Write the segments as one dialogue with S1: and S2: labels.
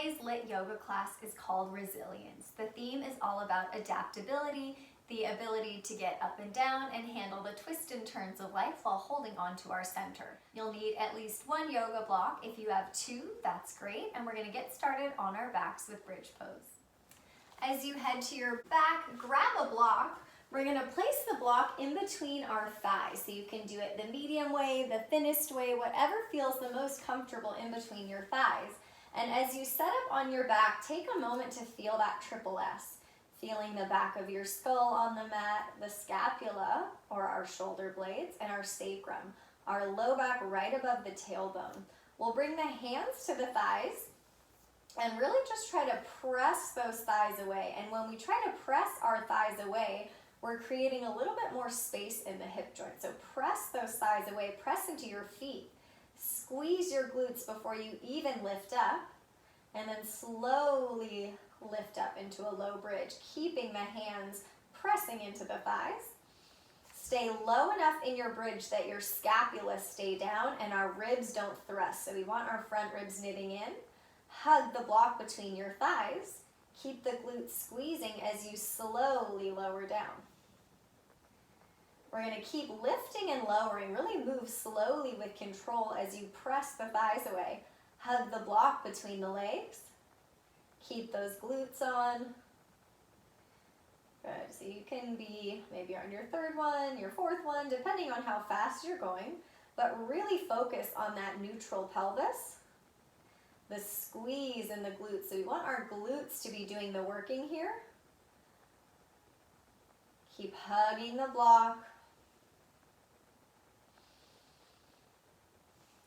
S1: Today's LYT yoga class is called Resilience. The theme is all about adaptability, the ability to get up and down and handle the twists and turns of life while holding on to our center. You'll need at least one yoga block. If you have two, that's great. And we're going to get started on our backs with bridge pose. As you head to your back, grab a block. We're going to place the block in between our thighs. So you can do it the medium way, the thinnest way, whatever feels the most comfortable in between your thighs. And as you set up on your back, take a moment to feel that triple S. Feeling the back of your skull on the mat, the scapula, or our shoulder blades, and our sacrum, our low back right above the tailbone. We'll bring the hands to the thighs and really just try to press those thighs away. And when we try to press our thighs away, we're creating a little bit more space in the hip joint. So press those thighs away, press into your feet. Squeeze your glutes before you even lift up, and then slowly lift up into a low bridge, keeping the hands pressing into the thighs. Stay low enough in your bridge that your scapula stay down and our ribs don't thrust. So we want our front ribs knitting in. Hug the block between your thighs. Keep the glutes squeezing as you slowly lower down. We're going to keep lifting and lowering. Really move slowly with control as you press the thighs away. Hug the block between the legs. Keep those glutes on. Good. So you can be maybe on your third one, your fourth one, depending on how fast you're going. But really focus on that neutral pelvis. The squeeze in the glutes. So we want our glutes to be doing the working here. Keep hugging the block.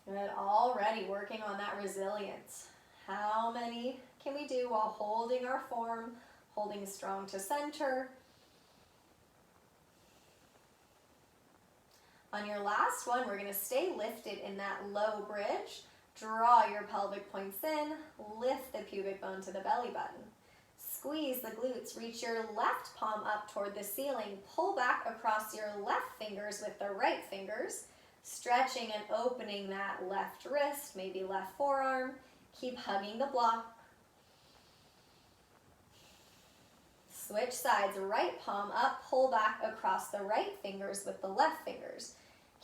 S1: Good. Already working on that resilience. How many can we do while holding our form, holding strong to center? On your last one, we're going to stay lifted in that low bridge. Draw your pelvic points in, lift the pubic bone to the belly button. Squeeze the glutes, reach your left palm up toward the ceiling. Pull back across your left fingers with the right fingers. Stretching and opening that left wrist, maybe left forearm. Keep hugging the block. Switch sides, right palm up, pull back across the right fingers with the left fingers.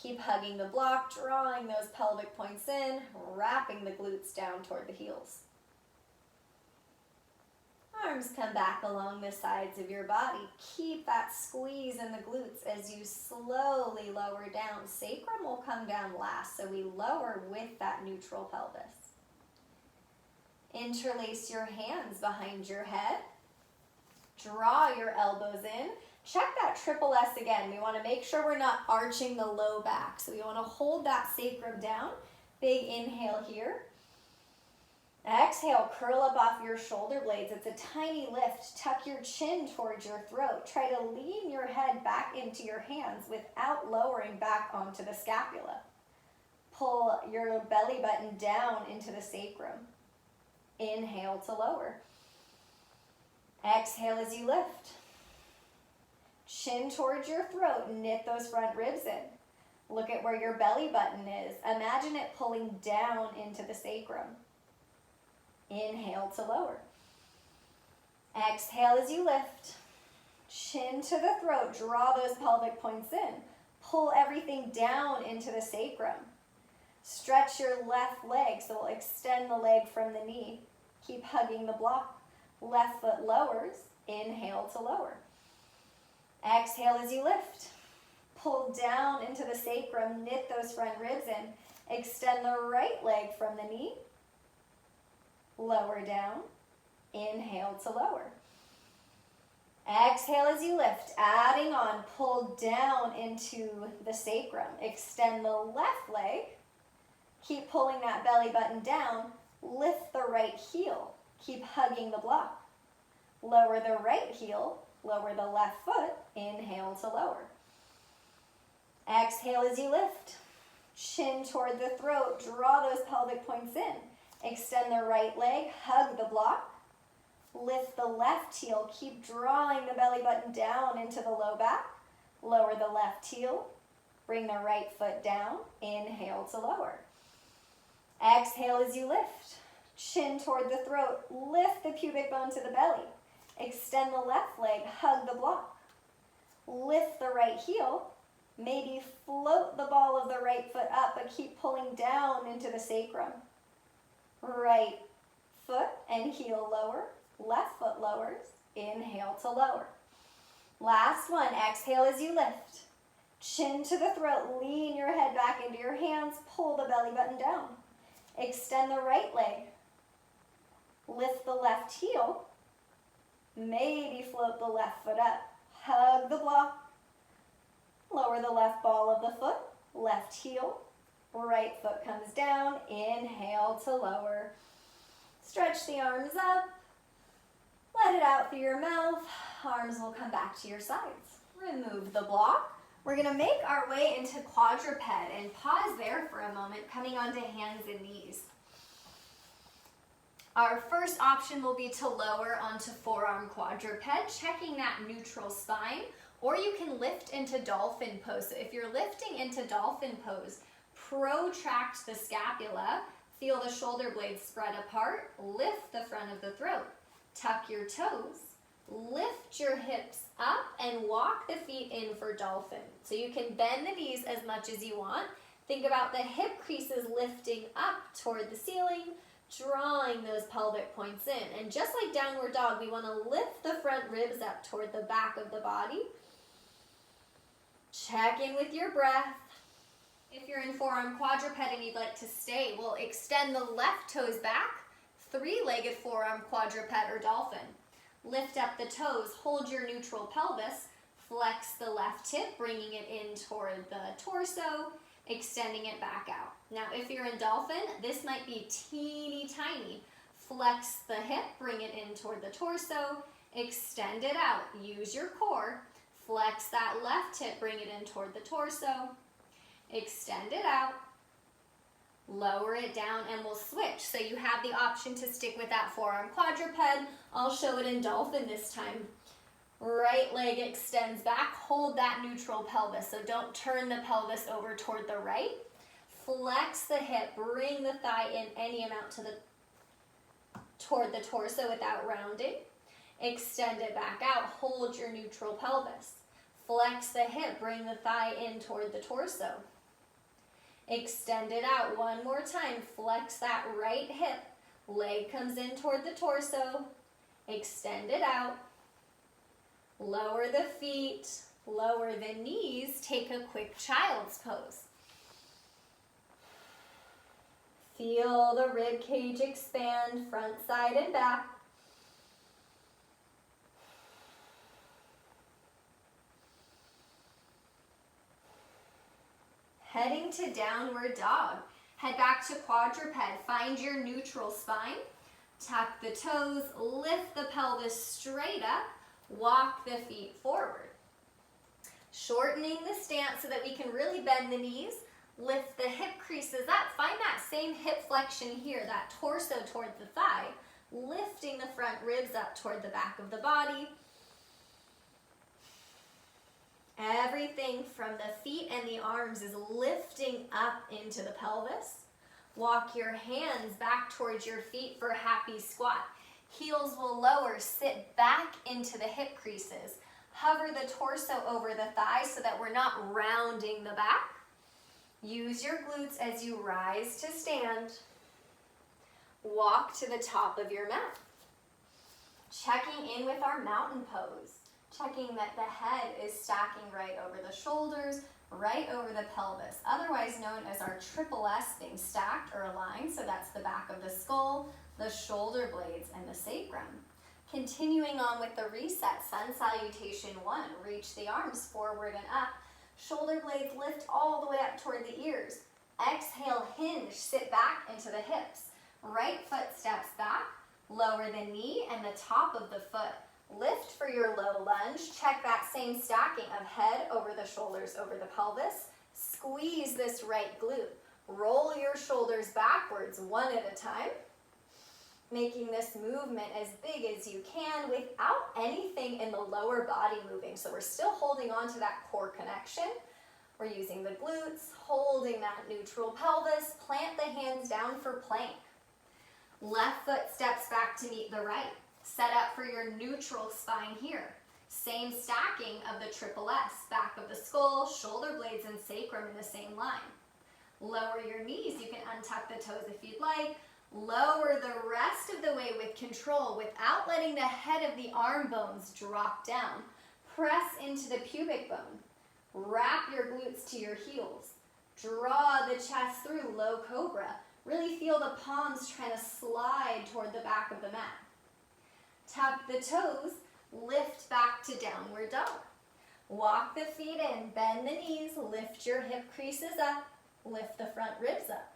S1: Keep hugging the block, drawing those pelvic points in, wrapping the glutes down toward the heels. Arms come back along the sides of your body. Keep that squeeze in the glutes as you slowly lower down. Sacrum will come down last, so we lower with that neutral pelvis. Interlace your hands behind your head. Draw your elbows in. Check that triple S again. We want to make sure we're not arching the low back. So we want to hold that sacrum down. Big inhale here. Exhale, curl up off your shoulder blades. It's a tiny lift. Tuck your chin towards your throat. Try to lean your head back into your hands without lowering back onto the scapula. Pull your belly button down into the sacrum. Inhale to lower. Exhale as you lift. Chin towards your throat. Knit those front ribs in. Look at where your belly button is. Imagine it pulling down into the sacrum. Inhale to lower. Exhale as you lift. Chin to the throat. Draw those pelvic points in. Pull everything down into the sacrum. Stretch your left leg, so we'll extend the leg from the knee. Keep hugging the block. Left foot lowers. Inhale to lower. Exhale as you lift. Pull down into the sacrum. Knit those front ribs in. Extend the right leg from the knee. Lower down. Inhale to lower. Exhale as you lift. Adding on. Pull down into the sacrum. Extend the left leg. Keep pulling that belly button down. Lift the right heel. Keep hugging the block. Lower the right heel. Lower the left foot. Inhale to lower. Exhale as you lift. Chin toward the throat. Draw those pelvic points in. Extend the right leg. Hug the block. Lift the left heel. Keep drawing the belly button down into the low back. Lower the left heel. Bring the right foot down. Inhale to lower. Exhale as you lift. Chin toward the throat. Lift the pubic bone to the belly. Extend the left leg. Hug the block. Lift the right heel. Maybe float the ball of the right foot up, but keep pulling down into the sacrum. Right foot and heel lower. Left foot lowers. Inhale to lower. Last one. Exhale as you lift. Chin to the throat. Lean your head back into your hands. Pull the belly button down. Extend the right leg. Lift the left heel. Maybe float the left foot up. Hug the block. Lower the left ball of the foot. Left heel. Right foot comes down. Inhale to lower. Stretch the arms up. Let it out through your mouth. Arms will come back to your sides. Remove the block. We're going to make our way into quadruped and pause there for a moment, coming onto hands and knees. Our first option will be to lower onto forearm quadruped, checking that neutral spine, or you can lift into dolphin pose. So if you're lifting into dolphin pose, protract the scapula, feel the shoulder blades spread apart, lift the front of the throat, tuck your toes, lift your hips up and walk the feet in for dolphin. So you can bend the knees as much as you want. Think about the hip creases lifting up toward the ceiling, drawing those pelvic points in. And just like downward dog, we want to lift the front ribs up toward the back of the body. Check in with your breath. If you're in forearm quadruped and you'd like to stay, we'll extend the left toes back, three-legged forearm quadruped or dolphin. Lift up the toes, hold your neutral pelvis, flex the left hip, bringing it in toward the torso, extending it back out. Now, if you're in dolphin, this might be teeny tiny. Flex the hip, bring it in toward the torso, extend it out. Use your core. Flex that left hip, bring it in toward the torso, extend it out. Lower it down and we'll switch. So you have the option to stick with that forearm quadruped. I'll show it in dolphin this time. Right leg extends back. Hold that neutral pelvis. So don't turn the pelvis over toward the right. Flex the hip. Bring the thigh in any amount toward the torso without rounding. Extend it back out. Hold your neutral pelvis. Flex the hip. Bring the thigh in toward the torso. Extend it out one more time. Flex that right hip. Leg comes in toward the torso. Extend it out. Lower the feet. Lower the knees. Take a quick child's pose. Feel the rib cage expand, front, side, and back. Heading to downward dog. Head back to quadruped. Find your neutral spine. Tuck the toes, lift the pelvis straight up, walk the feet forward. Shortening the stance so that we can really bend the knees. Lift the hip creases up. Find that same hip flexion here, that torso toward the thigh. Lifting the front ribs up toward the back of the body. Everything from the feet and the arms is lifting up into the pelvis. Walk your hands back towards your feet for happy squat. Heels will lower, sit back into the hip creases. Hover the torso over the thighs so that we're not rounding the back. Use your glutes as you rise to stand. Walk to the top of your mat. Checking in with our mountain pose. Checking that the head is stacking right over the shoulders, right over the pelvis, otherwise known as our triple S being stacked or aligned. So that's the back of the skull, the shoulder blades, and the sacrum. Continuing on with the reset, sun salutation 1. Reach the arms forward and up. Shoulder blades lift all the way up toward the ears. Exhale, hinge, sit back into the hips. Right foot steps back, lower the knee and the top of the foot. Lift for your low lunge. Check that same stacking of head over the shoulders, over the pelvis. Squeeze this right glute. Roll your shoulders backwards one at a time. Making this movement as big as you can without anything in the lower body moving. So we're still holding on to that core connection. We're using the glutes, holding that neutral pelvis. Plant the hands down for plank. Left foot steps back to meet the right. Set up for your neutral spine here. Same stacking of the triple S, back of the skull, shoulder blades, and sacrum in the same line. Lower your knees. You can untuck the toes if you'd like. Lower the rest of the way with control without letting the head of the arm bones drop down. Press into the pubic bone. Wrap your glutes to your heels. Draw the chest through, low cobra. Really feel the palms trying to slide toward the back of the mat. Tuck the toes, lift back to downward dog. Walk the feet in, bend the knees, lift your hip creases up, lift the front ribs up.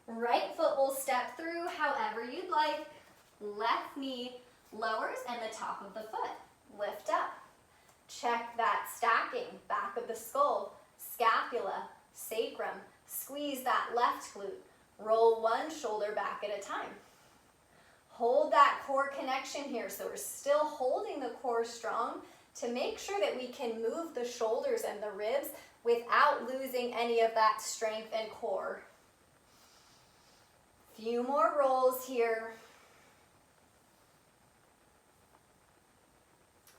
S1: Right foot will step through however you'd like. Left knee lowers and the top of the foot. Lift up. Check that stacking, back of the skull, scapula, sacrum. Squeeze that left glute. Roll one shoulder back at a time. Hold that core connection here. So we're still holding the core strong to make sure that we can move the shoulders and the ribs without losing any of that strength and core. Few more rolls here.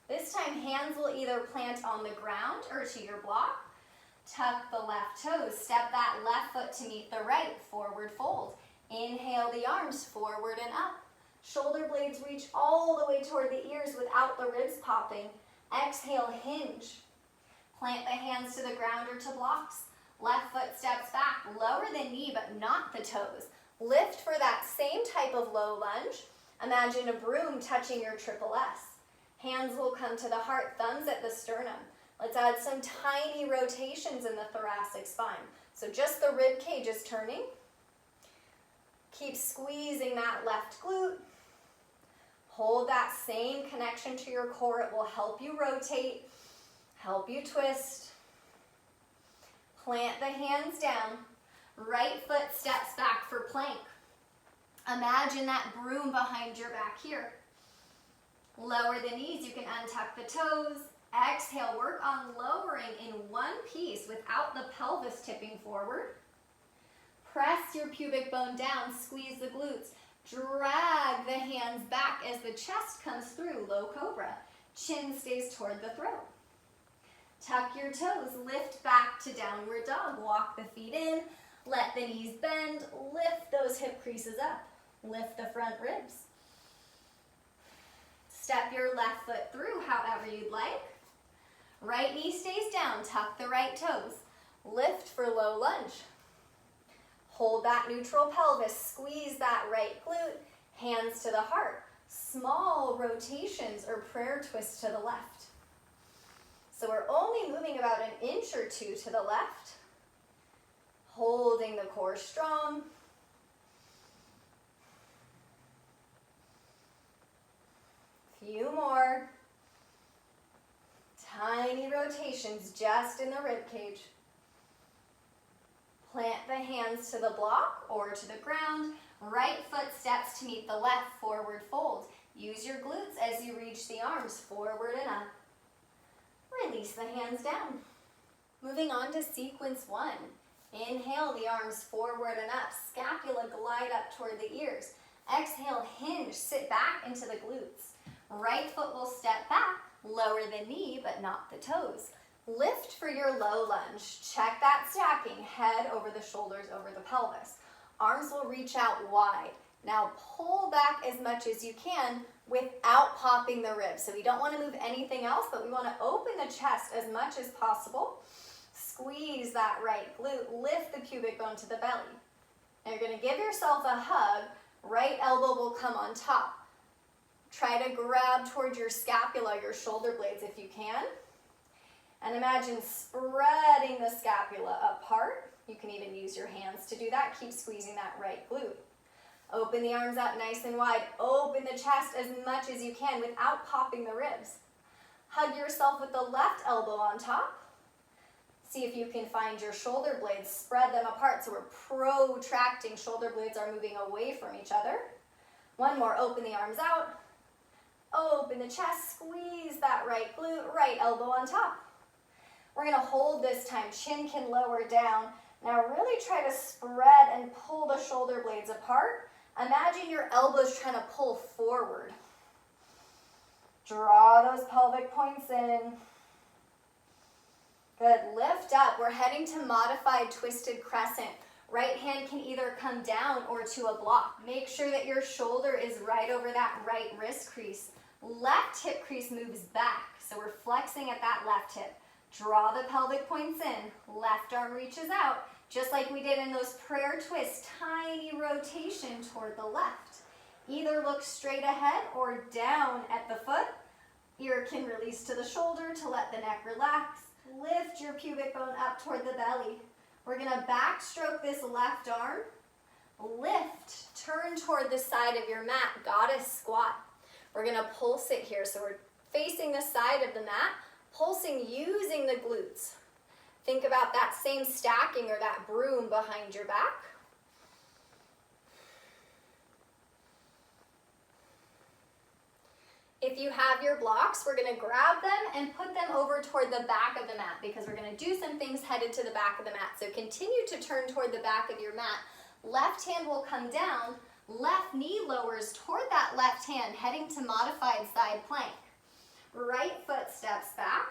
S1: This time, hands will either plant on the ground or to your block. Tuck the left toes. Step that left foot to meet the right. Forward fold. Inhale the arms forward and up. Shoulder blades reach all the way toward the ears without the ribs popping. Exhale, hinge. Plant the hands to the ground or to blocks. Left foot steps back. Lower the knee, but not the toes. Lift for that same type of low lunge. Imagine a broom touching your triple S. Hands will come to the heart, thumbs at the sternum. Let's add some tiny rotations in the thoracic spine. So just the rib cage is turning. Keep squeezing that left glute. Hold that same connection to your core. It will help you rotate, help you twist. Plant the hands down. Right foot steps back for plank. Imagine that broom behind your back here. Lower the knees. You can untuck the toes. Exhale, work on lowering in one piece without the pelvis tipping forward. Press your pubic bone down, squeeze the glutes. Drag the hands back as the chest comes through, low cobra. Chin stays toward the throat. Tuck your toes, lift back to downward dog. Walk the feet in, let the knees bend, lift those hip creases up. Lift the front ribs. Step your left foot through however you'd like. Right knee stays down, tuck the right toes. Lift for low lunge. Hold that neutral pelvis, squeeze that right glute, hands to the heart. Small rotations or prayer twists to the left. So we're only moving about an inch or two to the left. Holding the core strong. Few more. Tiny rotations just in the rib cage. Plant the hands to the block or to the ground. Right foot steps to meet the left, forward fold. Use your glutes as you reach the arms forward and up. Release the hands down. Moving on to sequence 1. Inhale the arms forward and up. Scapula glide up toward the ears. Exhale, hinge, sit back into the glutes. Right foot will step back. Lower the knee, but not the toes. Lift for your low lunge. Check that stacking, head over the shoulders, over the pelvis. Arms will reach out wide. Now pull back as much as you can without popping the ribs. So we don't want to move anything else, but we want to open the chest as much as possible. Squeeze that right glute. Lift the pubic bone to the belly. Now you're going to give yourself a hug. Right elbow will come on top. Try to grab towards your scapula, your shoulder blades if you can. And imagine spreading the scapula apart. You can even use your hands to do that. Keep squeezing that right glute. Open the arms out nice and wide. Open the chest as much as you can without popping the ribs. Hug yourself with the left elbow on top. See if you can find your shoulder blades. Spread them apart so we're protracting. Shoulder blades are moving away from each other. One more. Open the arms out. Open the chest. Squeeze that right glute. Right elbow on top. We're going to hold this time. Chin can lower down. Now really try to spread and pull the shoulder blades apart. Imagine your elbows trying to pull forward. Draw those pelvic points in. Good, lift up. We're heading to modified twisted crescent. Right hand can either come down or to a block. Make sure that your shoulder is right over that right wrist crease. Left hip crease moves back, so we're flexing at that left hip. Draw the pelvic points in. Left arm reaches out, just like we did in those prayer twists. Tiny rotation toward the left. Either look straight ahead or down at the foot. Ear can release to the shoulder to let the neck relax. Lift your pubic bone up toward the belly. We're going to backstroke this left arm. Lift, turn toward the side of your mat, goddess squat. We're going to pulse it here. So we're facing the side of the mat, pulsing using the glutes. Think about that same stacking or that broom behind your back. If you have your blocks, we're going to grab them and put them over toward the back of the mat because we're going to do some things headed to the back of the mat. So continue to turn toward the back of your mat. Left hand will come down. Left knee lowers toward that left hand, heading to modified side plank. Right foot steps back.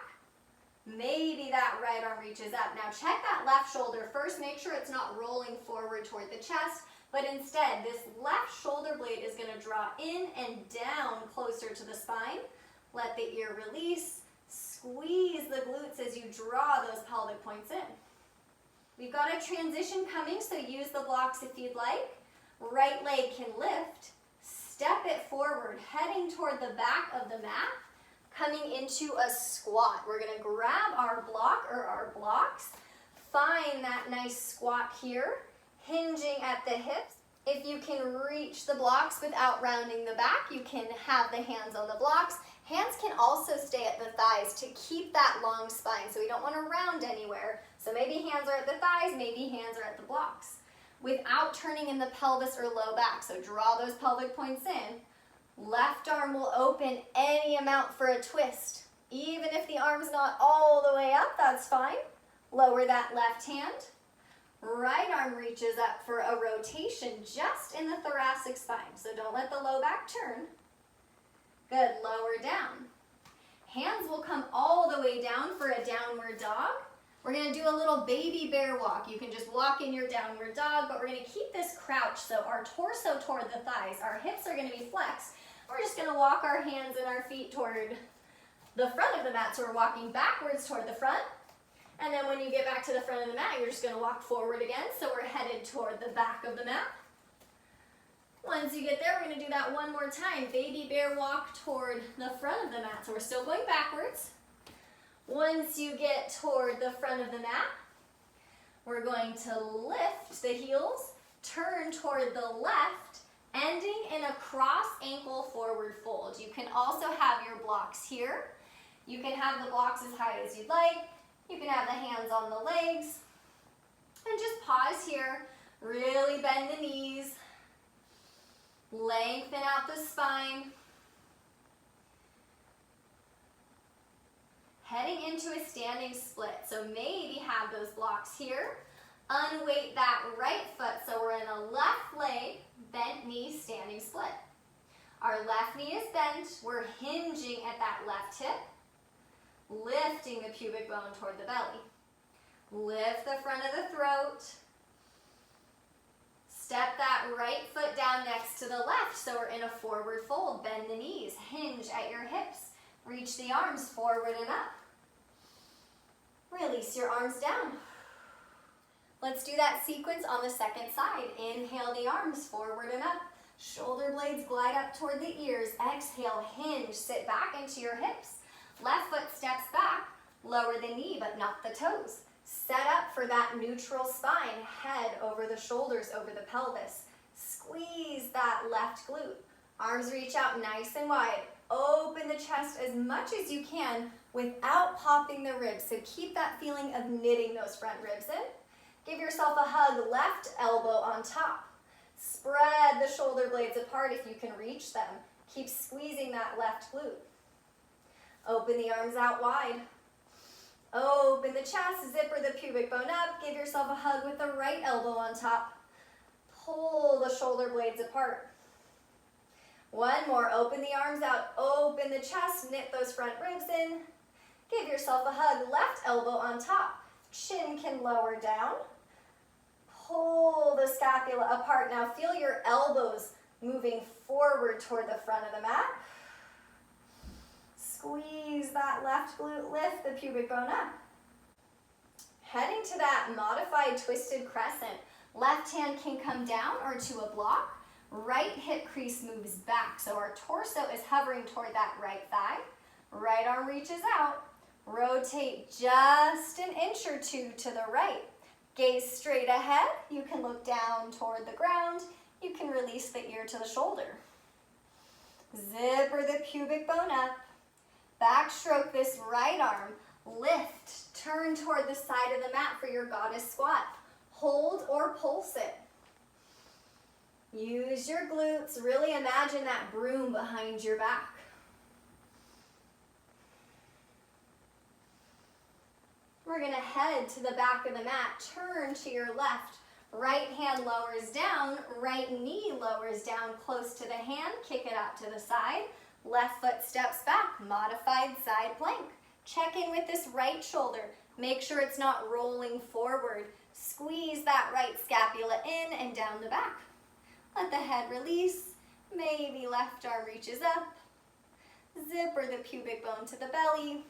S1: Maybe that right arm reaches up. Now check that left shoulder first. Make sure it's not rolling forward toward the chest. But instead, this left shoulder blade is going to draw in and down closer to the spine. Let the ear release. Squeeze the glutes as you draw those pelvic points in. We've got a transition coming, so use the blocks if you'd like. Right leg can lift. Step it forward, heading toward the back of the mat, coming into a squat. We're going to grab our block or our blocks. Find that nice squat here. Hinging at the hips. If you can reach the blocks without rounding the back, you can have the hands on the blocks. Hands can also stay at the thighs to keep that long spine, so we don't want to round anywhere. So maybe hands are at the thighs, maybe hands are at the blocks. Without turning in the pelvis or low back, so draw those pelvic points in. Left arm will open any amount for a twist. Even if the arm's not all the way up, that's fine. Lower that left hand. Right arm reaches up for a rotation just in the thoracic spine. So don't let the low back turn. Good, lower down. Hands will come all the way down for a downward dog. We're going to do a little baby bear walk. You can just walk in your downward dog, but we're going to keep this crouch. So our torso toward the thighs, our hips are going to be flexed. We're just going to walk our hands and our feet toward the front of the mat. So we're walking backwards toward the front. And then when you get back to the front of the mat, you're just going to walk forward again. So we're headed toward the back of the mat. Once you get there, we're going to do that one more time. Baby bear walk toward the front of the mat. So we're still going backwards. Once you get toward the front of the mat, we're going to lift the heels, turn toward the left, ending in a cross ankle forward fold. You can also have your blocks here. You can have the blocks as high as you'd like. You can have the hands on the legs. And just pause here. Really bend the knees. Lengthen out the spine. Heading into a standing split. So maybe have those blocks here. Unweight that right foot. So we're in a left leg, bent knee, standing split. Our left knee is bent. We're hinging at that left hip. Lifting the pubic bone toward the belly. Lift the front of the throat. Step that right foot down next to the left. So we're in a forward fold. Bend the knees. Hinge at your hips. Reach the arms forward and up. Release your arms down. Let's do that sequence on the second side. Inhale the arms forward and up. Shoulder blades glide up toward the ears. Exhale, hinge. Sit back into your hips. Left foot steps back. Lower the knee, but not the toes. Set up for that neutral spine. Head over the shoulders, over the pelvis. Squeeze that left glute. Arms reach out nice and wide. Open the chest as much as you can without popping the ribs. So keep that feeling of knitting those front ribs in. Give yourself a hug, left elbow on top. Spread the shoulder blades apart if you can reach them. Keep squeezing that left glute. Open the arms out wide. Open the chest, zipper the pubic bone up. Give yourself a hug with the right elbow on top. Pull the shoulder blades apart. One more, open the arms out, open the chest, knit those front ribs in. Give yourself a hug, left elbow on top. Chin can lower down. Pull the scapula apart. Now feel your elbows moving forward toward the front of the mat. Squeeze that left glute, lift the pubic bone up. Heading to that modified twisted crescent. Left hand can come down or to a block. Right hip crease moves back, so our torso is hovering toward that right thigh. Right arm reaches out. Rotate just an inch or two to the right. Gaze straight ahead. You can look down toward the ground. You can release the ear to the shoulder. Zipper the pubic bone up. Backstroke this right arm. Lift, turn toward the side of the mat for your goddess squat. Hold or pulse it. Use your glutes. Really imagine that broom behind your back. We're going to head to the back of the mat. Turn to your left. Right hand lowers down. Right knee lowers down close to the hand. Kick it out to the side. Left foot steps back. Modified side plank. Check in with this right shoulder. Make sure it's not rolling forward. Squeeze that right scapula in and down the back. Let the head release. Maybe left arm reaches up. Zipper the pubic bone to the belly.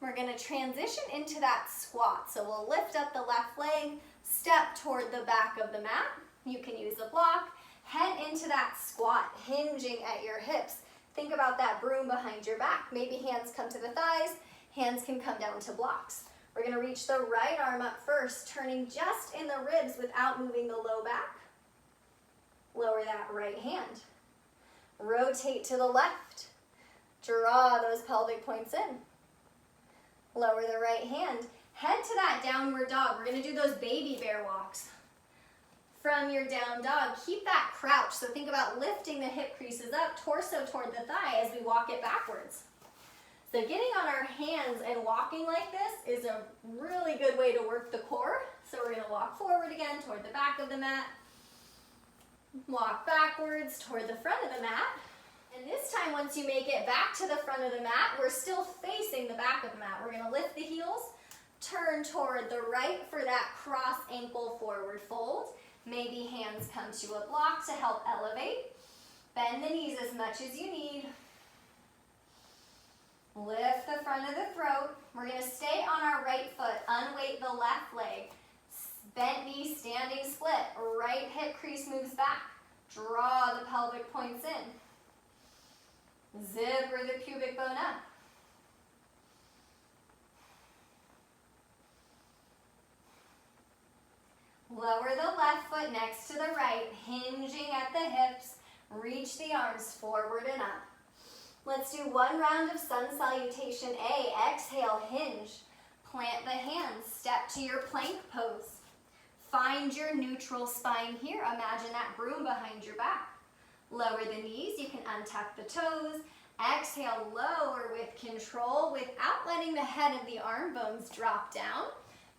S1: We're going to transition into that squat. So we'll lift up the left leg, step toward the back of the mat. You can use a block. Head into that squat, hinging at your hips. Think about that broom behind your back. Maybe hands come to the thighs. Hands can come down to blocks. We're going to reach the right arm up first, turning just in the ribs without moving the low back. Lower that right hand. Rotate to the left. Draw those pelvic points in. Lower the right hand. Head to that downward dog. We're going to do those baby bear walks. From your down dog, keep that crouch. So think about lifting the hip creases up, torso toward the thigh as we walk it backwards. So getting on our hands and walking like this is a really good way to work the core. So we're going to walk forward again toward the back of the mat. Walk backwards toward the front of the mat. And this time, once you make it back to the front of the mat, we're still facing the back of the mat. We're going to lift the heels, turn toward the right for that cross ankle forward fold. Maybe hands come to a block to help elevate. Bend the knees as much as you need. Lift the front of the throat. We're going to stay on our right foot. Unweight the left leg. Bent knee, standing split. Right hip crease moves back. Draw the pelvic points in. Zipper the pubic bone up. Lower the left foot next to the right, hinging at the hips. Reach the arms forward and up. Let's do one round of sun salutation A. Exhale, hinge. Plant the hands, step to your plank pose. Find your neutral spine here. Imagine that broom behind your back. Lower the knees, you can untuck the toes. Exhale, lower with control without letting the head of the arm bones drop down.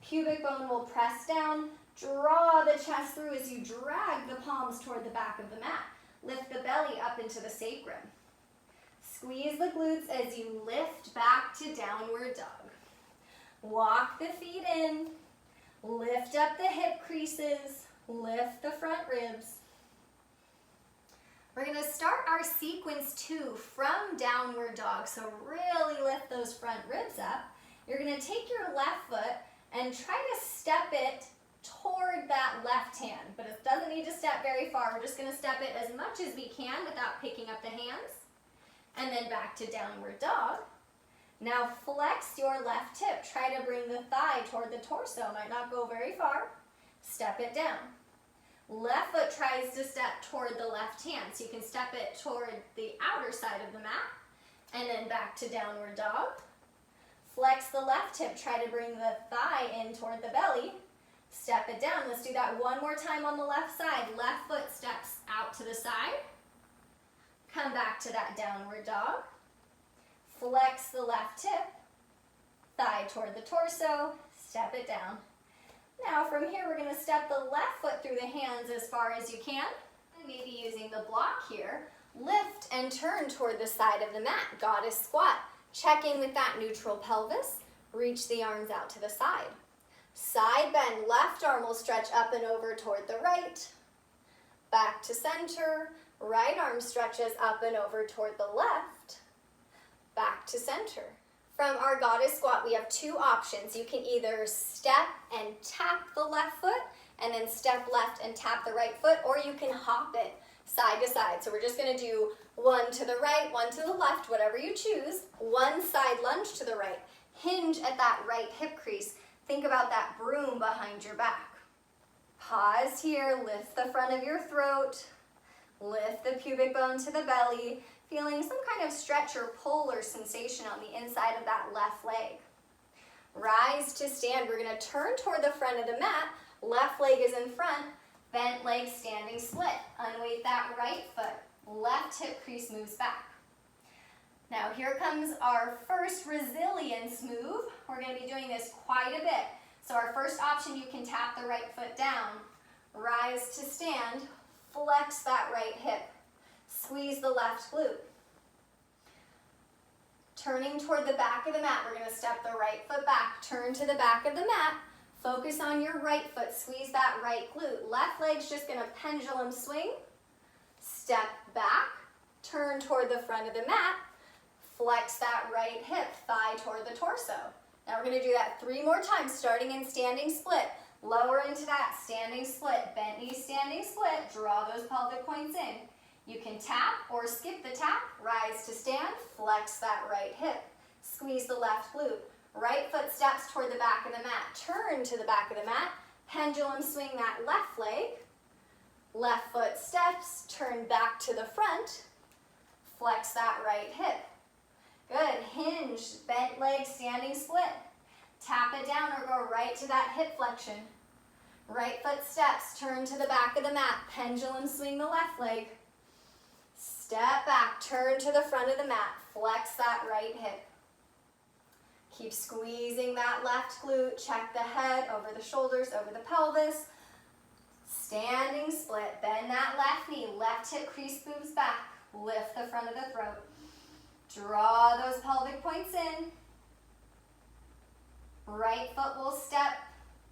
S1: Pubic bone will press down. Draw the chest through as you drag the palms toward the back of the mat. Lift the belly up into the sacrum. Squeeze the glutes as you lift back to downward dog. Walk the feet in. Lift up the hip creases. Lift the front ribs. We're going to start our sequence 2 from downward dog. So really lift those front ribs up. You're going to take your left foot and try to step it toward that left hand. But it doesn't need to step very far. We're just going to step it as much as we can without picking up the hands. And then back to downward dog. Now flex your left hip. Try to bring the thigh toward the torso. Might not go very far. Step it down. Left foot tries to step toward the left hand. So you can step it toward the outer side of the mat. And then back to downward dog. Flex the left hip. Try to bring the thigh in toward the belly. Step it down. Let's do that one more time on the left side. Left foot steps out to the side. Come back to that downward dog. Flex the left hip. Thigh toward the torso. Step it down. Now from here, we're gonna step the left foot through the hands as far as you can. And maybe using the block here, lift and turn toward the side of the mat, goddess squat. Check in with that neutral pelvis, reach the arms out to the side. Side bend, left arm will stretch up and over toward the right. Back to center, right arm stretches up and over toward the left. Back to center. From our goddess squat, we have two options. You can either step and tap the left foot, and then step left and tap the right foot, or you can hop it side to side. So we're just gonna do one to the right, one to the left, whatever you choose. One side lunge to the right. Hinge at that right hip crease. Think about that broom behind your back. Pause here, lift the front of your throat, lift the pubic bone to the belly, feeling some kind of stretch or pull or sensation on the inside of that left leg. Rise to stand. We're gonna turn toward the front of the mat. Left leg is in front, bent leg standing split. Unweight that right foot. Left hip crease moves back. Now here comes our first resilience move. We're gonna be doing this quite a bit. So our first option, you can tap the right foot down, rise to stand, flex that right hip, squeeze the left glute. Turning toward the back of the mat, we're gonna step the right foot back, turn to the back of the mat, focus on your right foot, squeeze that right glute. Left leg's just gonna pendulum swing, step back, turn toward the front of the mat, flex that right hip, thigh toward the torso. Now we're gonna do that 3 more times, starting in standing split. Lower into that standing split, bent knee standing split, draw those pelvic points in. You can tap or skip the tap, rise to stand, flex that right hip, squeeze the left glute. Right foot steps toward the back of the mat, turn to the back of the mat, pendulum swing that left leg, left foot steps, turn back to the front, flex that right hip. Good, hinge, bent leg, standing split. Tap it down or go right to that hip flexion. Right foot steps, turn to the back of the mat, pendulum swing the left leg. Step back, turn to the front of the mat, flex that right hip. Keep squeezing that left glute, check the head, over the shoulders, over the pelvis. Standing split, bend that left knee, left hip crease moves back, lift the front of the throat. Draw those pelvic points in. Right foot will step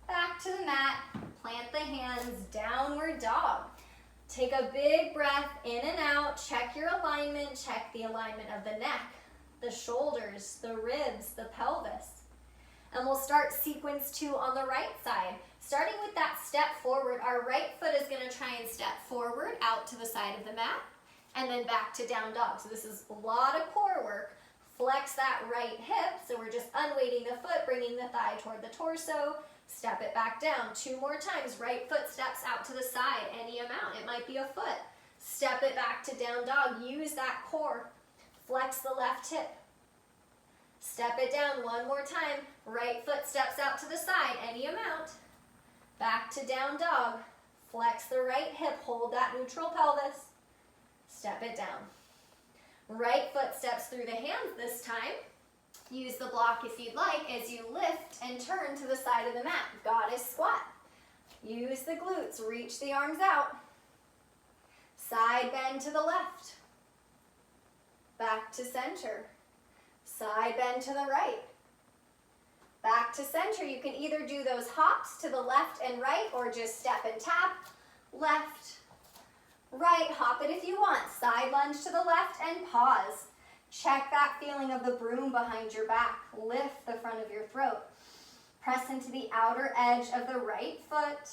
S1: back to the mat, plant the hands, downward dog. Take a big breath in and out, check your alignment, check the alignment of the neck, the shoulders, the ribs, the pelvis. And we'll start sequence 2 on the right side. Starting with that step forward, our right foot is gonna try and step forward out to the side of the mat, and then back to down dog. So this is a lot of core work. Flex that right hip, so we're just unweighting the foot, bringing the thigh toward the torso. Step it back down 2 more times. Right foot steps out to the side, any amount. It might be a foot. Step it back to down dog. Use that core. Flex the left hip. Step it down 1 more time. Right foot steps out to the side, any amount. Back to down dog. Flex the right hip, hold that neutral pelvis. Step it down. Right foot steps through the hands this time. Use the block if you'd like as you lift and turn to the side of the mat. Goddess squat. Use the glutes, reach the arms out. Side bend to the left. Back to center. Side bend to the right. Back to center. You can either do those hops to the left and right or just step and tap. Left, right, hop it if you want. Side lunge to the left and pause. Check that feeling of the broom behind your back. Lift the front of your throat. Press into the outer edge of the right foot.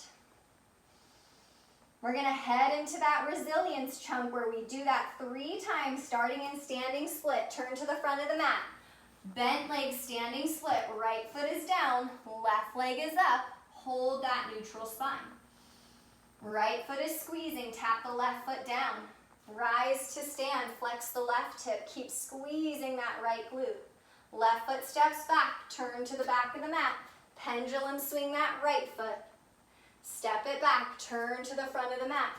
S1: We're gonna head into that resilience chunk where we do that 3 times, starting in standing split. Turn to the front of the mat. Bent leg, standing split. Right foot is down, left leg is up. Hold that neutral spine. Right foot is squeezing, tap the left foot down. Rise to stand, flex the left hip, keep squeezing that right glute. Left foot steps back, turn to the back of the mat. Pendulum swing that right foot. Step it back, turn to the front of the mat.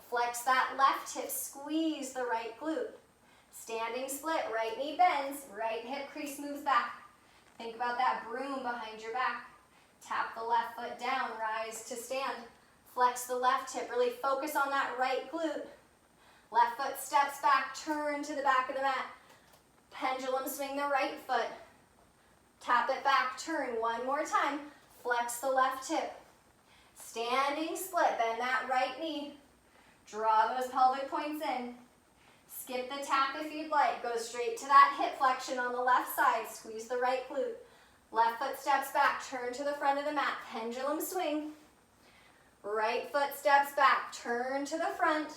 S1: Flex that left hip, squeeze the right glute. Standing split, right knee bends, right hip crease moves back. Think about that broom behind your back. Tap the left foot down, rise to stand. Flex the left hip, really focus on that right glute. Left foot steps back, turn to the back of the mat. Pendulum swing the right foot. Tap it back, turn one more time. Flex the left hip. Standing split, bend that right knee. Draw those pelvic points in. Skip the tap if you'd like. Go straight to that hip flexion on the left side. Squeeze the right glute. Left foot steps back, turn to the front of the mat. Pendulum swing. Right foot steps back, turn to the front.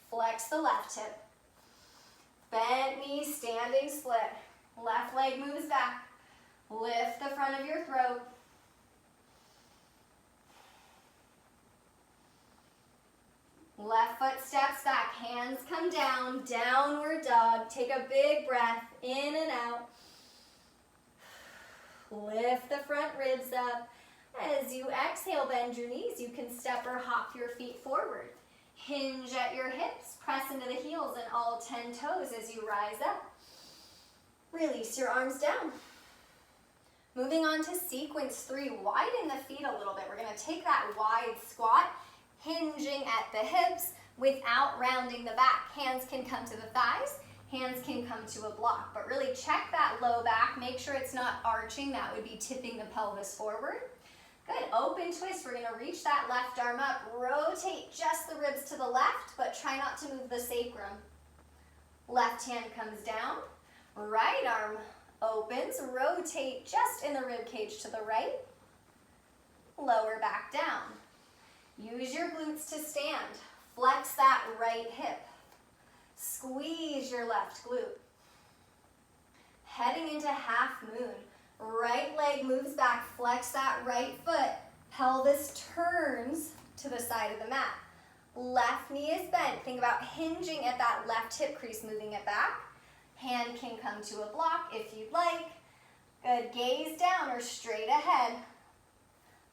S1: Flex the left hip. Bent knee, standing split. Left leg moves back. Lift the front of your throat. Left foot steps back, hands come down, downward dog. Take a big breath in and out. Lift the front ribs up. As you exhale, bend your knees. You can step or hop your feet forward. Hinge at your hips, press into the heels and all 10 toes as you rise up. Release your arms down. Moving on to sequence 3, widen the feet a little bit. We're going to take that wide squat, hinging at the hips without rounding the back. Hands can come to the thighs, hands can come to a block, but really check that low back. Make sure it's not arching. That would be tipping the pelvis forward. Good, open twist. We're gonna reach that left arm up, rotate just the ribs to the left, but try not to move the sacrum. Left hand comes down, right arm opens, rotate just in the rib cage to the right, lower back down. Use your glutes to stand. Flex that right hip. Squeeze your left glute. Heading into half moon. Right leg moves back, flex that right foot. Pelvis turns to the side of the mat. Left knee is bent. Think about hinging at that left hip crease, moving it back. Hand can come to a block if you'd like. Good, gaze down or straight ahead.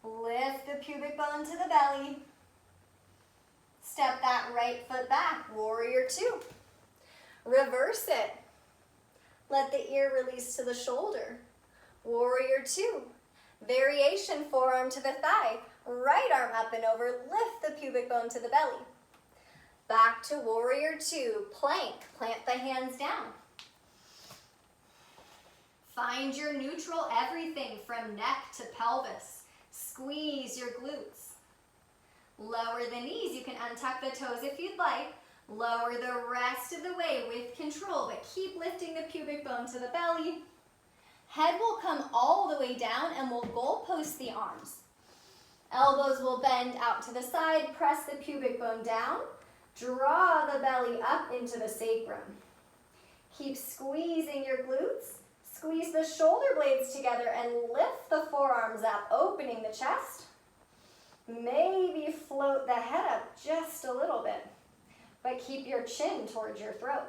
S1: Lift the pubic bone to the belly. Step that right foot back, warrior 2. Reverse it. Let the ear release to the shoulder. Warrior 2. Variation, forearm to the thigh. Right arm up and over, lift the pubic bone to the belly. Back to warrior 2. Plank, plant the hands down. Find your neutral everything from neck to pelvis. Squeeze your glutes. Lower the knees. You can untuck the toes if you'd like. Lower the rest of the way with control, but keep lifting the pubic bone to the belly. Head will come all the way down and we'll goalpost the arms. Elbows will bend out to the side. Press the pubic bone down. Draw the belly up into the sacrum. Keep squeezing your glutes. Squeeze the shoulder blades together and lift the forearms up, opening the chest. Maybe float the head up just a little bit, but keep your chin towards your throat.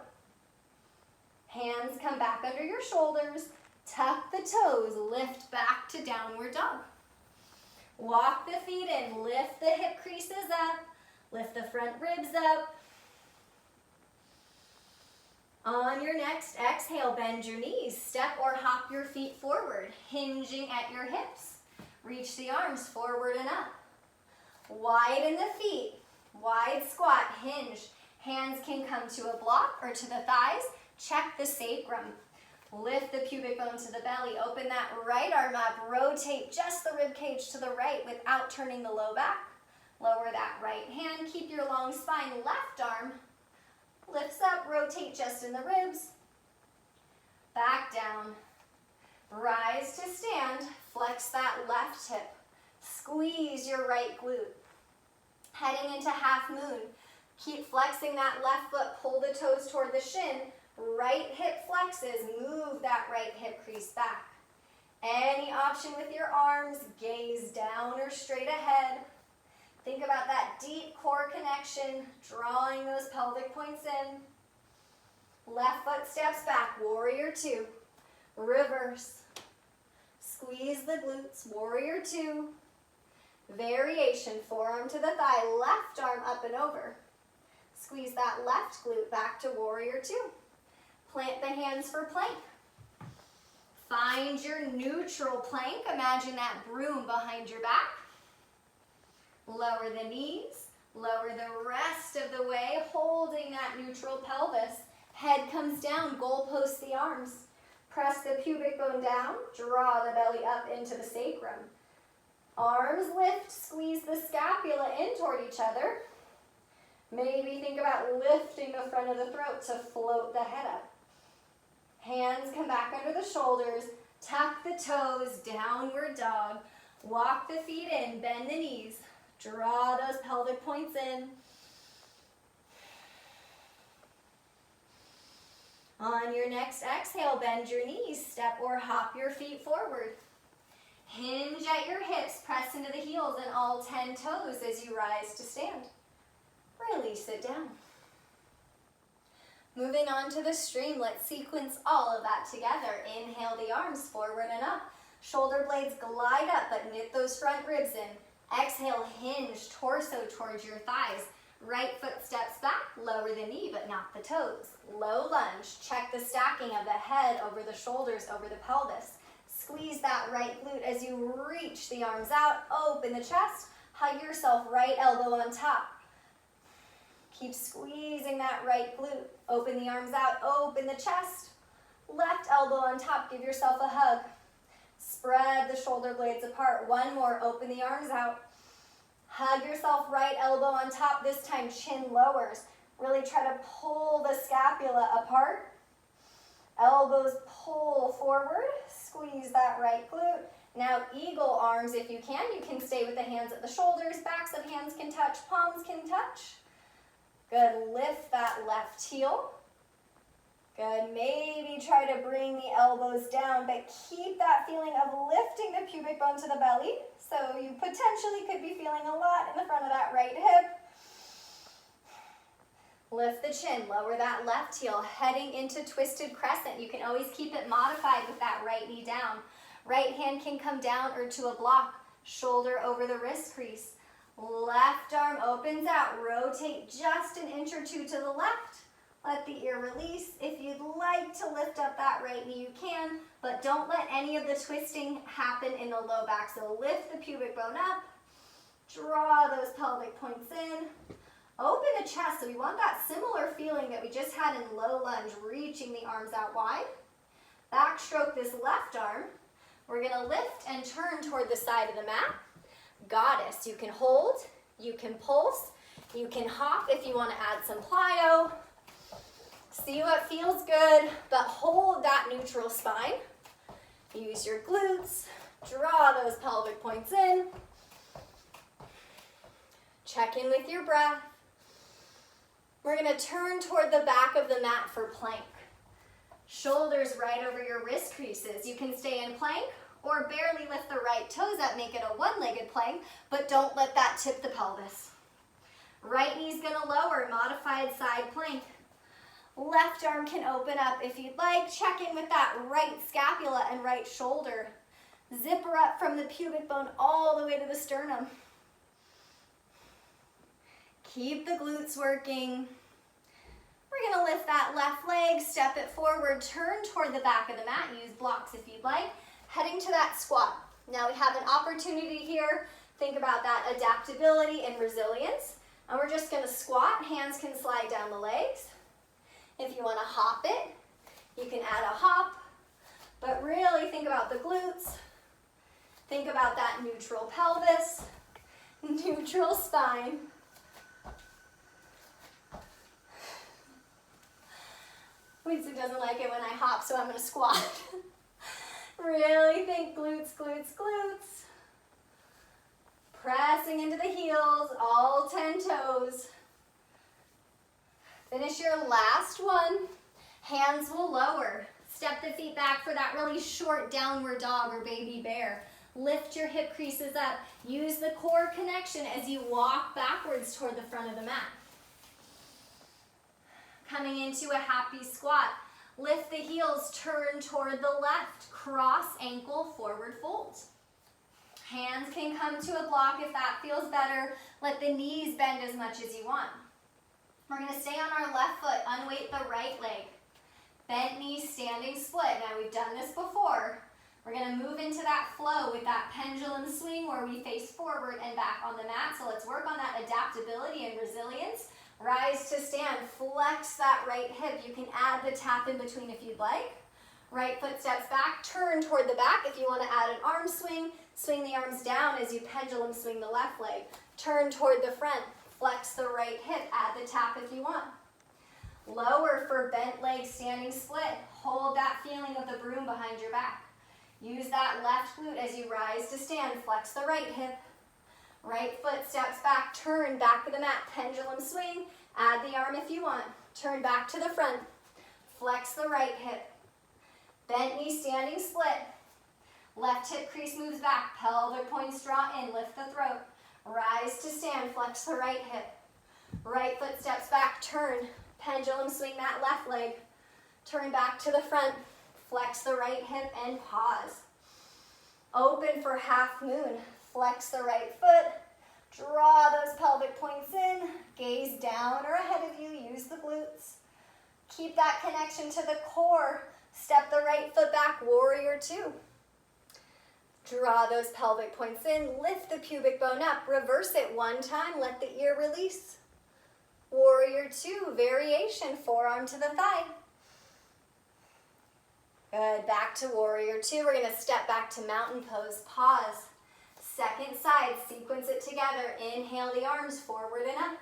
S1: Hands come back under your shoulders. Tuck the toes, lift back to downward dog. Walk the feet in, lift the hip creases up, lift the front ribs up. On your next exhale, bend your knees. Step or hop your feet forward, hinging at your hips. Reach the arms forward and up. Widen the feet, wide squat, hinge. Hands can come to a block or to the thighs. Check the sacrum. Lift the pubic bone to the belly. Open that right arm up. Rotate just the rib cage to the right without turning the low back. Lower that right hand. Keep your long spine. Left arm lifts up. Rotate just in the ribs. Back down. Rise to stand. Flex that left hip. Squeeze your right glute. Heading into half moon. Keep flexing that left foot. Pull the toes toward the shin. Right hip flexes, move that right hip crease back. Any option with your arms, gaze down or straight ahead. Think about that deep core connection, drawing those pelvic points in. Left foot steps back, warrior 2. Reverse. Squeeze the glutes, warrior 2. Variation, forearm to the thigh, left arm up and over. Squeeze that left glute back to warrior 2. Plant the hands for plank. Find your neutral plank. Imagine that broom behind your back. Lower the knees. Lower the rest of the way, holding that neutral pelvis. Head comes down, goalpost the arms. Press the pubic bone down, draw the belly up into the sacrum. Arms lift, squeeze the scapula in toward each other. Maybe think about lifting the front of the throat to float the head up. Hands come back under the shoulders, tuck the toes, downward dog. Walk the feet in, bend the knees. Draw those pelvic points in. On your next exhale, bend your knees, step or hop your feet forward. Hinge at your hips, press into the heels and all 10 toes as you rise to stand. Release it down. Moving on to the stream, let's sequence all of that together. Inhale the arms forward and up. Shoulder blades glide up, but knit those front ribs in. Exhale, hinge torso towards your thighs. Right foot steps back, lower the knee, but not the toes. Low lunge, check the stacking of the head over the shoulders, over the pelvis. Squeeze that right glute as you reach the arms out, open the chest, hug yourself, right elbow on top. Keep squeezing that right glute, open the arms out, open the chest. Left elbow on top, give yourself a hug. Spread the shoulder blades apart. One more, open the arms out. Hug yourself, right elbow on top, this time chin lowers. Really try to pull the scapula apart. Elbows pull forward, squeeze that right glute. Now eagle arms if you can stay with the hands at the shoulders, backs of hands can touch, palms can touch. Good, lift that left heel. Good, maybe try to bring the elbows down, but keep that feeling of lifting the pubic bone to the belly. So you potentially could be feeling a lot in the front of that right hip. Lift the chin, lower that left heel, heading into twisted crescent. You can always keep it modified with that right knee down. Right hand can come down or to a block, shoulder over the wrist crease. Left arm opens out, rotate just an inch or two to the left. Let the ear release. If you'd like to lift up that right knee, you can, but don't let any of the twisting happen in the low back. So lift the pubic bone up, draw those pelvic points in, open the chest. So we want that similar feeling that we just had in low lunge, reaching the arms out wide. Backstroke this left arm. We're gonna lift and turn toward the side of the mat. Goddess, you can hold, you can pulse, you can hop if you wanna add some plyo. See what feels good, but hold that neutral spine. Use your glutes, draw those pelvic points in. Check in with your breath. We're gonna turn toward the back of the mat for plank. Shoulders right over your wrist creases. You can stay in plank or barely lift the right toes up, make it a one-legged plank, but don't let that tip the pelvis. Right knee's gonna lower, modified side plank. Left arm can open up if you'd like. Check in with that right scapula and right shoulder. Zipper up from the pubic bone all the way to the sternum. Keep the glutes working. We're gonna lift that left leg, step it forward, turn toward the back of the mat. Use blocks if you'd like. Heading to that squat. Now we have an opportunity here. Think about that adaptability and resilience. And we're just gonna squat. Hands can slide down the legs. If you want to hop it, you can add a hop, but really think about the glutes. Think about that neutral pelvis, neutral spine. Lindsay doesn't like it when I hop, so I'm going to squat. Really think glutes, glutes, glutes. Pressing into the heels, all 10 toes. Finish your last one. Hands will lower. Step the feet back for that really short downward dog or baby bear. Lift your hip creases up. Use the core connection as you walk backwards toward the front of the mat. Coming into a happy squat. Lift the heels, turn toward the left. Cross ankle forward fold. Hands can come to a block if that feels better. Let the knees bend as much as you want. We're going to stay on our left foot, unweight the right leg. Bent knees, standing split. Now we've done this before. We're gonna move into that flow with that pendulum swing where we face forward and back on the mat. So let's work on that adaptability and resilience. Rise to stand, flex that right hip. You can add the tap in between if you'd like. Right foot steps back, turn toward the back. If you want to add an arm swing, swing the arms down as you pendulum swing the left leg. Turn toward the front, flex the right hip, add the tap if you want. Lower for bent leg standing split. Hold that feeling of the broom behind your back. Use that left glute as you rise to stand, flex the right hip. Right foot steps back, turn back to the mat, pendulum swing. Add the arm if you want. Turn back to the front, flex the right hip. Bent knee standing split. Left hip crease moves back. Pelvic points draw in. Lift the throat. Rise to stand. Flex the right hip. Right foot steps back. Turn. Pendulum swing that left leg. Turn back to the front. Flex the right hip and pause. Open for half moon. Flex the right foot. Draw those pelvic points in. Gaze down or ahead of you. Use the glutes. Keep that connection to the core. Step the right foot back, warrior two. Draw those pelvic points in, lift the pubic bone up, reverse it one time, let the ear release. Warrior two, variation, forearm to the thigh. Good, back to warrior two. We're gonna step back to mountain pose, pause. Second side, sequence it together. Inhale the arms forward and up.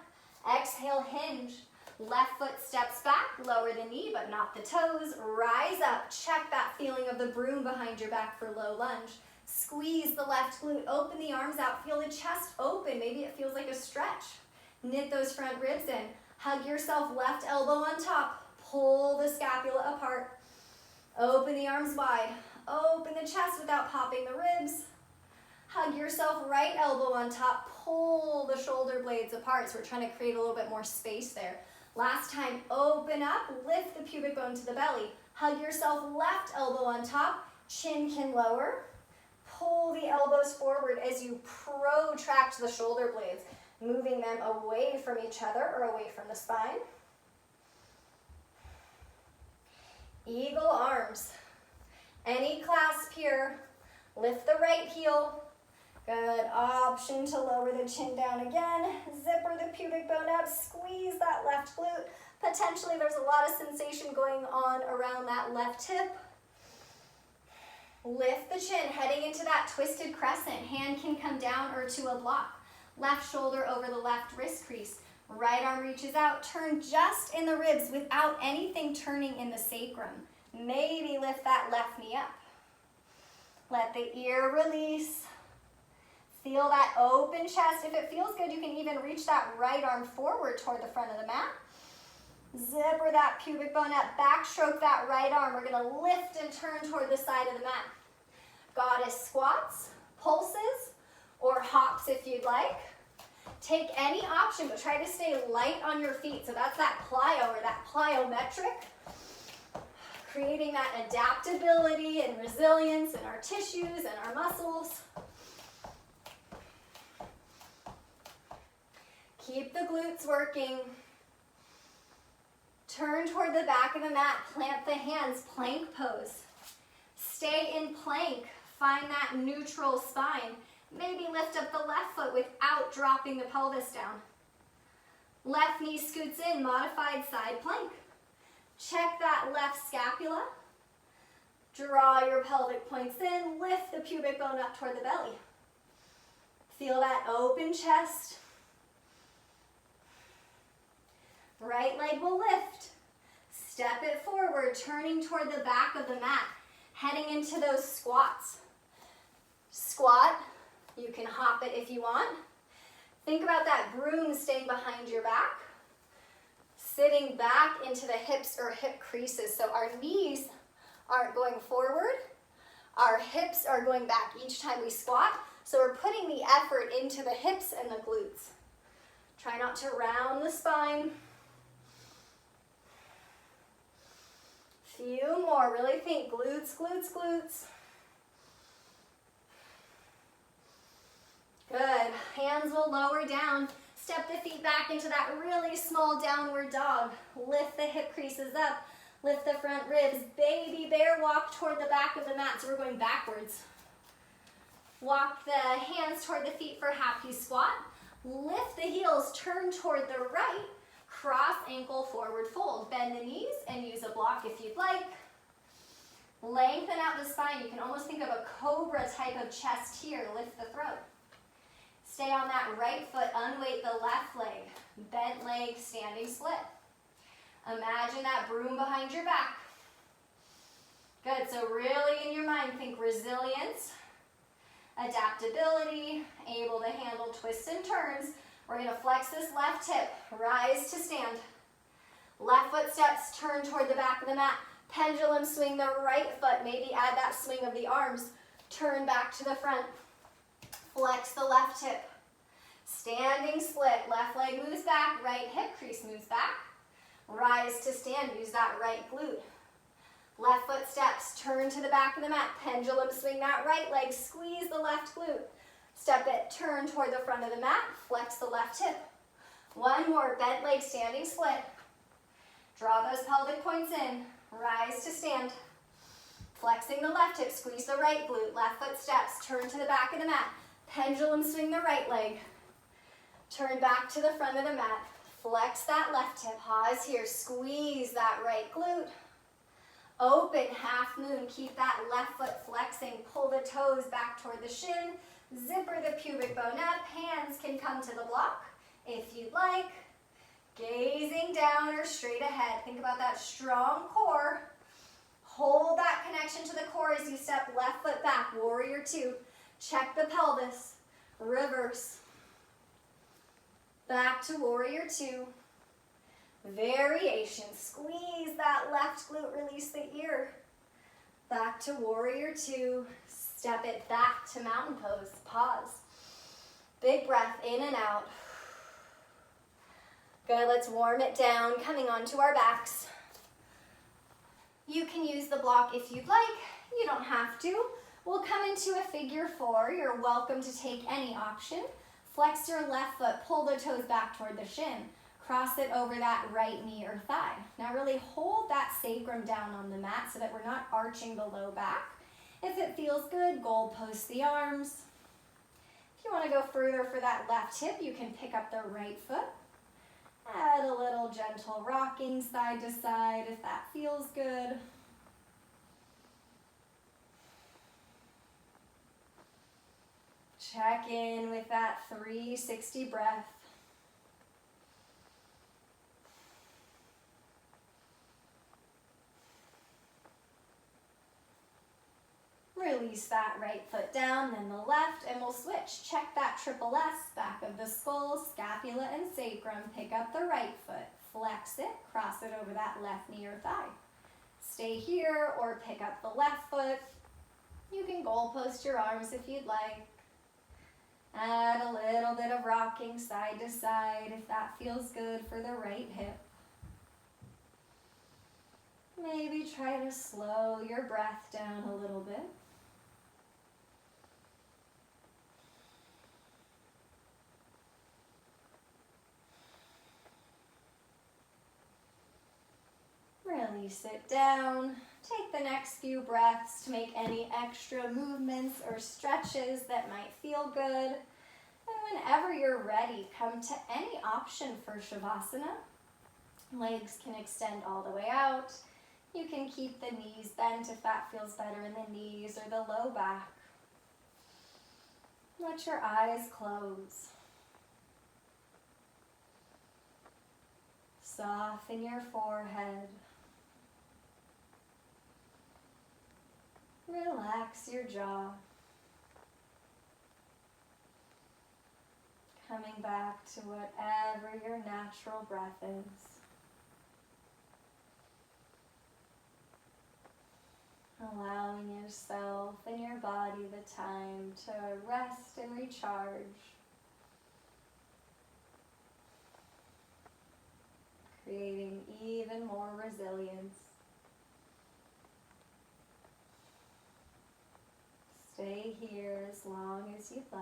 S1: Exhale, hinge. Left foot steps back, lower the knee but not the toes. Rise up, check that feeling of the broom behind your back for low lunge. Squeeze the left glute, open the arms out, feel the chest open. Maybe it feels like a stretch. Knit those front ribs in. Hug yourself, left elbow on top. Pull the scapula apart. Open the arms wide. Open the chest without popping the ribs. Hug yourself, right elbow on top. Pull the shoulder blades apart. So we're trying to create a little bit more space there. Last time, open up, lift the pubic bone to the belly. Hug yourself, left elbow on top, chin can lower. Pull the elbows forward as you protract the shoulder blades, moving them away from each other or away from the spine. Eagle arms. Any clasp here. Lift the right heel. Good, option to lower the chin down again. Zipper the pubic bone up, squeeze that left glute. Potentially there's a lot of sensation going on around that left hip. Lift the chin, heading into that twisted crescent. Hand can come down or to a block. Left shoulder over the left wrist crease. Right arm reaches out, turn just in the ribs without anything turning in the sacrum. Maybe lift that left knee up. Let the ear release. Feel that open chest. If it feels good, you can even reach that right arm forward toward the front of the mat. Zipper that pubic bone up, backstroke that right arm. We're gonna lift and turn toward the side of the mat. Goddess squats, pulses, or hops if you'd like. Take any option, but try to stay light on your feet. So that's that plyo or that plyometric. Creating that adaptability and resilience in our tissues and our muscles. Keep the glutes working. Turn toward the back of the mat, plant the hands, plank pose. Stay in plank, find that neutral spine. Maybe lift up the left foot without dropping the pelvis down. Left knee scoots in, modified side plank. Check that left scapula. Draw your pelvic points in, lift the pubic bone up toward the belly. Feel that open chest. Right leg will lift. Step it forward, turning toward the back of the mat, heading into those squats. Squat, you can hop it if you want. Think about that broom staying behind your back. Sitting back into the hips or hip creases. So our knees aren't going forward. Our hips are going back each time we squat. So we're putting the effort into the hips and the glutes. Try not to round the spine. Few more, really think glutes, glutes, glutes. Good, hands will lower down. Step the feet back into that really small downward dog. Lift the hip creases up. Lift the front ribs, baby bear walk toward the back of the mat, so we're going backwards. Walk the hands toward the feet for happy squat. Lift the heels, turn toward the right, cross ankle forward fold. Bend the knees and use a block if you'd like. Lengthen out the spine. You can almost think of a cobra type of chest here. Lift the throat. Stay on that right foot, unweight the left leg. Bent leg, standing split. Imagine that broom behind your back. Good, so really in your mind, think resilience, adaptability, able to handle twists and turns. We're gonna flex this left hip, rise to stand. Left foot steps, turn toward the back of the mat. Pendulum swing the right foot, maybe add that swing of the arms. Turn back to the front. Flex the left hip. Standing split, left leg moves back, right hip crease moves back. Rise to stand, use that right glute. Left foot steps, turn to the back of the mat. Pendulum swing that right leg, squeeze the left glute. Step it, turn toward the front of the mat, flex the left hip. One more, bent leg, standing split. Draw those pelvic points in, rise to stand. Flexing the left hip, squeeze the right glute. Left foot steps, turn to the back of the mat. Pendulum swing the right leg. Turn back to the front of the mat. Flex that left hip, pause here, squeeze that right glute. Open half moon, keep that left foot flexing, pull the toes back toward the shin, zipper the pubic bone up, hands can come to the block if you'd like. Gazing down or straight ahead, think about that strong core. Hold that connection to the core as you step left foot back, warrior two. Check the pelvis, reverse. Back to warrior two. Variation, squeeze that left glute, release the ear. Back to warrior two, step it back to mountain pose, pause. Big breath in and out. Good, let's warm it down, coming onto our backs. You can use the block if you'd like, you don't have to. We'll come into a figure four, you're welcome to take any option. Flex your left foot, pull the toes back toward the shin. Cross it over that right knee or thigh. Now really hold that sacrum down on the mat so that we're not arching the low back. If it feels good, goal post the arms. If you want to go further for that left hip, you can pick up the right foot. Add a little gentle rocking side to side if that feels good. Check in with that 360 breath. Release that right foot down, then the left, and we'll switch. Check that triple S, back of the skull, scapula and sacrum. Pick up the right foot, flex it, cross it over that left knee or thigh. Stay here or pick up the left foot. You can goal post your arms if you'd like. Add a little bit of rocking side to side if that feels good for the right hip. Maybe try to slow your breath down a little bit. Release it down. Take the next few breaths to make any extra movements or stretches that might feel good. And whenever you're ready, come to any option for Shavasana. Legs can extend all the way out. You can keep the knees bent if that feels better in the knees or the low back. Let your eyes close. Soften your forehead. Relax your jaw. Coming back to whatever your natural breath is. Allowing yourself and your body the time to rest and recharge. Creating even more resilience. Stay here as long as you'd like.